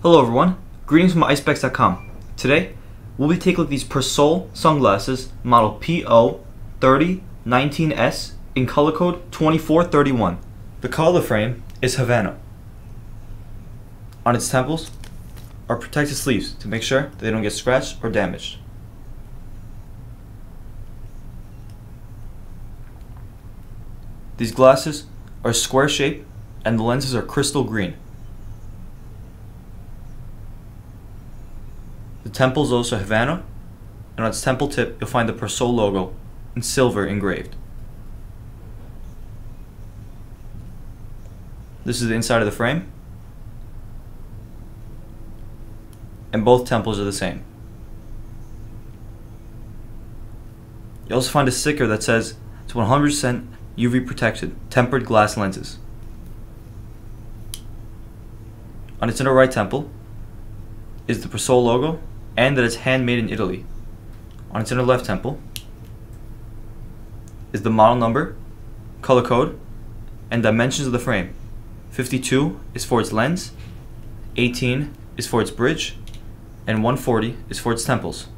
Hello everyone, greetings from Eyespecs.com. Today, we'll be taking a look at these Persol sunglasses, model PO3019S in color code 2431. The color of the frame is Havana. On its temples are protective sleeves to make sure they don't get scratched or damaged. These glasses are square shaped and the lenses are crystal green. The temple is also Havana, and on its temple tip you'll find the Persol logo in silver engraved. This is the inside of the frame, and both temples are the same. You also find a sticker that says it's 100% UV protected tempered glass lenses. On its inner right temple is the Persol logo and that it's handmade in Italy. On its inner left temple is the model number, color code, and dimensions of the frame. 52 is for its lens, 18 is for its bridge, and 140 is for its temples.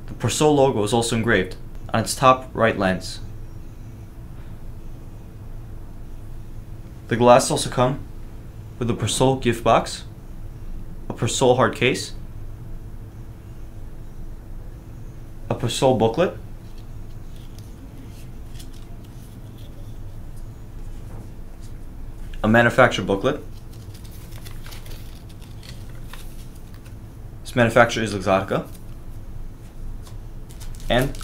The Persol logo is also engraved on its top right lens. The glasses also come with a Persol gift box, a Persol hard case, a Persol booklet, a manufacturer booklet. This manufacturer is Exotica, and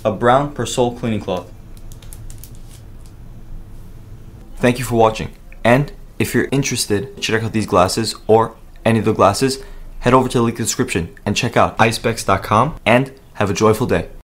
a brown Persol cleaning cloth. Thank you for watching, and if you're interested to check out these glasses or any of the glasses, head over to the link in the description and check out Eyespecs.com and have a joyful day.